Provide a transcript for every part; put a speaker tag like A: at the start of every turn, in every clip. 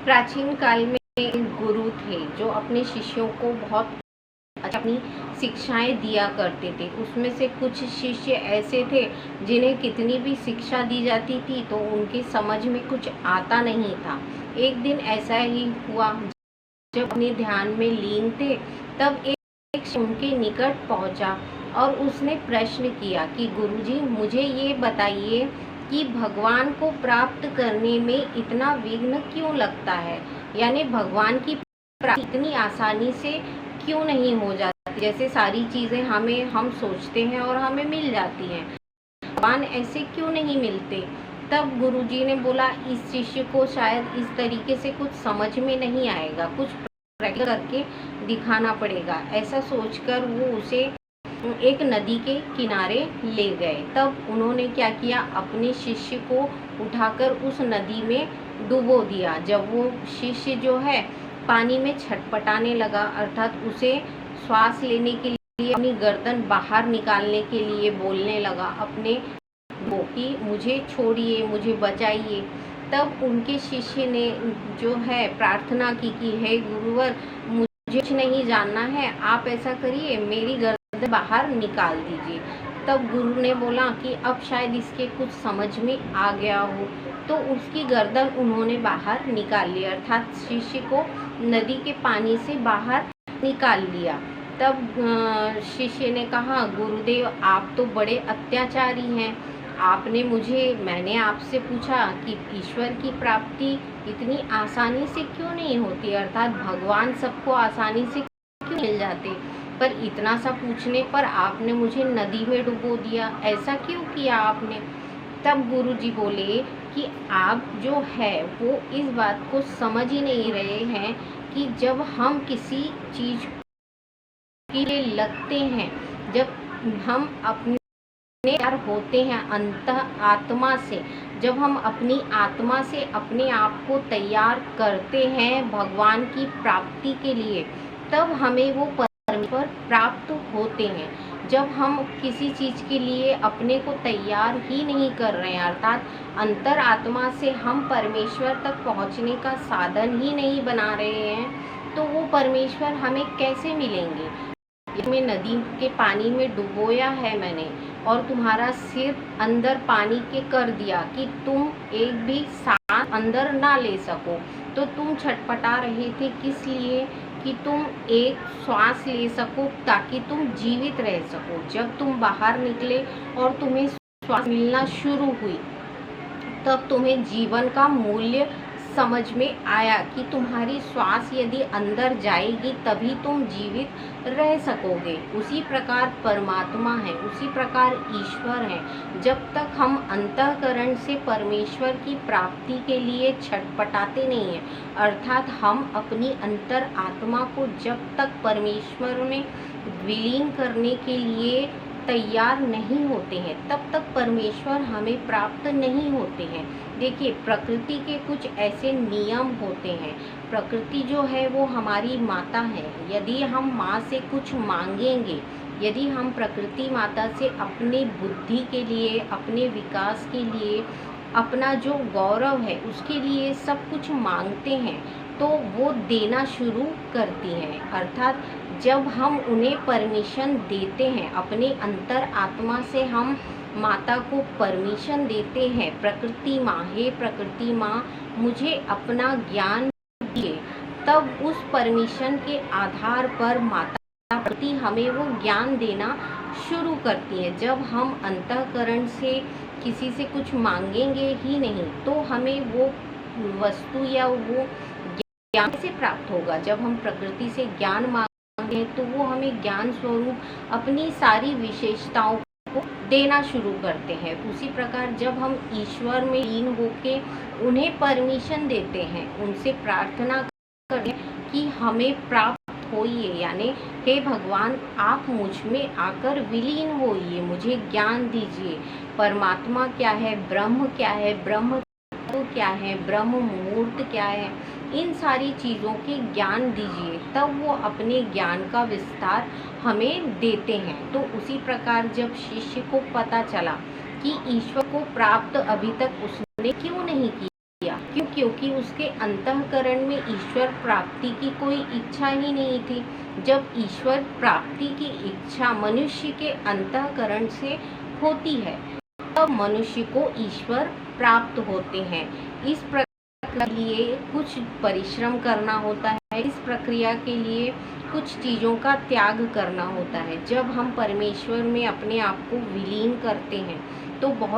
A: प्राचीन काल में एक गुरु थे जो अपने शिष्यों को बहुत अपनी शिक्षाएं दिया करते थे। उसमें से कुछ शिष्य ऐसे थे जिन्हें कितनी भी शिक्षा दी जाती थी तो उनके समझ में कुछ आता नहीं था। एक दिन ऐसा ही हुआ, जब अपने ध्यान में लीन थे तब एक शिष्य उनके निकट पहुंचा और उसने प्रश्न किया कि गुरुजी, मुझे ये बताइए कि भगवान को प्राप्त करने में इतना विघ्न क्यों लगता है, यानी भगवान की प्राप्ति इतनी आसानी से क्यों नहीं हो जाती। जैसे सारी चीज़ें हम सोचते हैं और हमें मिल जाती हैं, भगवान ऐसे क्यों नहीं मिलते। तब गुरुजी ने बोला, इस शिष्य को शायद इस तरीके से कुछ समझ में नहीं आएगा, कुछ प्रैक्टिकल करके दिखाना पड़ेगा। ऐसा सोचकर वो उसे एक नदी के किनारे ले गए। तब उन्होंने क्या किया, अपने शिष्य को उठाकर उस नदी में डुबो दिया। जब वो शिष्य जो है पानी में छटपटाने लगा, अर्थात उसे श्वास लेने के लिए अपनी गर्दन बाहर निकालने के लिए बोलने लगा अपने वो कि मुझे छोड़िए, मुझे बचाइए। तब उनके शिष्य ने जो है प्रार्थना की कि हे गुरुवर, मुझे कुछ नहीं जानना है, आप ऐसा करिए, मेरी गर्दन बाहर निकाल दीजिए। तब गुरु ने बोला कि अब शायद इसके कुछ समझ में आ गया हो, तो उसकी गर्दन उन्होंने बाहर निकाल लिया, अर्थात शिष्य को नदी के पानी से बाहर निकाल लिया। तब शिष्य ने कहा, गुरुदेव आप तो बड़े अत्याचारी हैं, मैंने आपसे पूछा कि ईश्वर की प्राप्ति इतनी आसानी से क्यों नहीं होती, अर्थात भगवान सबको आसानी से क्यों मिल जाते, पर इतना सा पूछने पर आपने मुझे नदी में डुबो दिया, ऐसा क्यों किया आपने। तब गुरुजी बोले कि आप जो है वो इस बात को समझ ही नहीं रहे हैं कि जब हम किसी चीज़ के लिए लगते हैं, जब हम अपने तैयार होते हैं अंतः आत्मा से, जब हम अपनी आत्मा से अपने आप को तैयार करते हैं भगवान की प्राप्ति के लिए, तब हमें वो परमेश्वर प्राप्त होते हैं। जब हम किसी चीज़ के लिए अपने को तैयार ही नहीं कर रहे हैं, अर्थात अंतर आत्मा से हम परमेश्वर तक पहुंचने का साधन ही नहीं बना रहे हैं, तो वो परमेश्वर हमें कैसे मिलेंगे। में नदी के पानी में डुबोया है मैंने और तुम्हारा सिर अंदर पानी के कर दिया कि तुम एक भी सांस अंदर ना ले सको, तो तुम छटपटा रहे थे किस लिए कि तुम एक श्वास ले सको ताकि तुम जीवित रह सको। जब तुम बाहर निकले और तुम्हें श्वास मिलना शुरू हुई, तब तुम्हें जीवन का मूल्य समझ में आया कि तुम्हारी श्वास यदि अंदर जाएगी तभी तुम जीवित रह सकोगे। उसी प्रकार परमात्मा है, उसी प्रकार ईश्वर है। जब तक हम अंतःकरण से परमेश्वर की प्राप्ति के लिए छटपटाते नहीं हैं, अर्थात हम अपनी अंतर आत्मा को जब तक परमेश्वर में विलीन करने के लिए तैयार नहीं होते हैं, तब तक परमेश्वर हमें प्राप्त नहीं होते हैं। देखिए, प्रकृति के कुछ ऐसे नियम होते हैं। प्रकृति जो है वो हमारी माता है। यदि हम माँ से कुछ मांगेंगे, यदि हम प्रकृति माता से अपने बुद्धि के लिए, अपने विकास के लिए, अपना जो गौरव है उसके लिए सब कुछ मांगते हैं, तो वो देना शुरू करती हैं। अर्थात जब हम उन्हें परमिशन देते हैं, अपने अंतर आत्मा से हम माता को परमिशन देते हैं, प्रकृति माँ, हे प्रकृति माँ मुझे अपना ज्ञान दिए, तब उस परमिशन के आधार पर माता प्रति हमें वो ज्ञान देना शुरू करती है। जब हम अंतःकरण से किसी से कुछ मांगेंगे ही नहीं, तो हमें वो वस्तु या वो ज्ञान से प्राप्त होगा। जब हम प्रकृति से ज्ञान मांगते हैं तो वो हमें ज्ञान स्वरूप अपनी सारी विशेषताओं को देना शुरू करते हैं। उसी प्रकार जब हम ईश्वर में लीन होके उन्हें परमिशन देते हैं, उनसे प्रार्थना करते हैं कि हमें प्राप्त होइए, यानी हे भगवान आप मुझ में आकर विलीन होइए, मुझे ज्ञान दीजिए। परमात्मा क्या है, ब्रह्म क्या है, ब्रह्म क्या है, ब्रह्म मुहूर्त क्या है, इन सारी चीज़ों के ज्ञान दीजिए, तब वो अपने ज्ञान का विस्तार हमें देते हैं। तो उसी प्रकार जब शिष्य को पता चला कि ईश्वर को प्राप्त अभी तक उसने क्यों नहीं किया, क्योंकि क्योंकि उसके अंतःकरण में ईश्वर प्राप्ति की कोई इच्छा ही नहीं थी। जब ईश्वर प्राप्ति की इच्छा मनुष्य के अंतःकरण से होती है, तब मनुष्य को ईश्वर प्राप्त होते हैं। इस प्रक्रिया के लिए कुछ परिश्रम करना होता है, इस प्रक्रिया के लिए कुछ चीज़ों का त्याग करना होता है। जब हम परमेश्वर में अपने आप को विलीन करते हैं, तो बहुत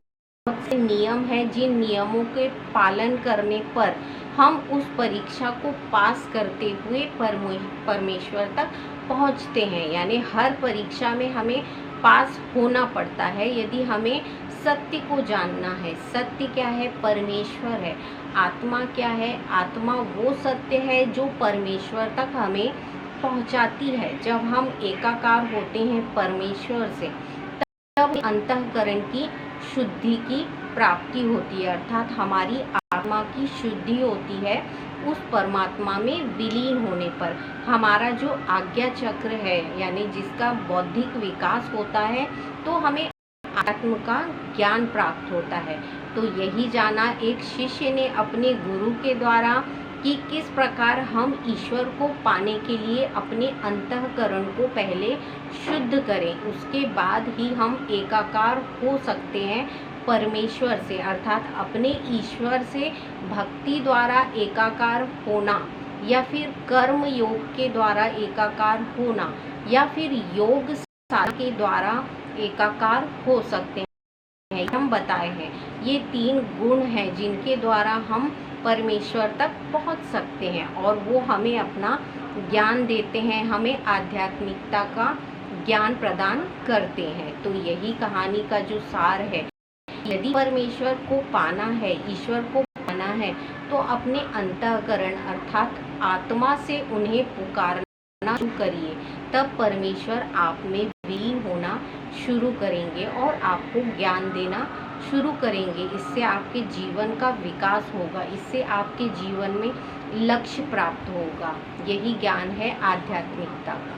A: से नियम हैं, जिन नियमों के पालन करने पर हम उस परीक्षा को पास करते हुए परमेश्वर तक पहुंचते हैं। यानी हर परीक्षा में हमें पास होना पड़ता है यदि हमें सत्य को जानना है। सत्य क्या है? परमेश्वर है। आत्मा क्या है? आत्मा वो सत्य है जो परमेश्वर तक हमें पहुंचाती है। जब हम एकाकार होते हैं परमेश्वर से, तब अंतःकरण की शुद्धि की प्राप्ति होती है, अर्थात हमारी आत्मा की शुद्धि होती है। उस परमात्मा में विलीन होने पर हमारा जो आज्ञा चक्र है, यानी जिसका बौद्धिक विकास होता है, तो हमें आत्म का ज्ञान प्राप्त होता है। तो यही जाना एक शिष्य ने अपने गुरु के द्वारा कि किस प्रकार हम ईश्वर को पाने के लिए अपने अंतःकरण को पहले शुद्ध करें, उसके बाद ही हम एकाकार हो सकते हैं परमेश्वर से, अर्थात अपने ईश्वर से भक्ति द्वारा एकाकार होना, या फिर कर्म योग के द्वारा एकाकार होना, या फिर योग साधना के द्वारा एकाकार हो सकते हैं। हम बताए हैं ये 3 गुण हैं जिनके द्वारा हम परमेश्वर तक पहुंच सकते हैं, और वो हमें अपना ज्ञान देते हैं, हमें आध्यात्मिकता का ज्ञान प्रदान करते हैं। तो यही कहानी का जो सार है, यदि परमेश्वर को पाना है, ईश्वर को पाना है, तो अपने अंतःकरण अर्थात आत्मा से उन्हें पुकारना शुरू करिए। तब परमेश्वर आप में विलीन होना शुरू करेंगे और आपको ज्ञान देना शुरू करेंगे। इससे आपके जीवन का विकास होगा, इससे आपके जीवन में लक्ष्य प्राप्त होगा। यही ज्ञान है आध्यात्मिकता का।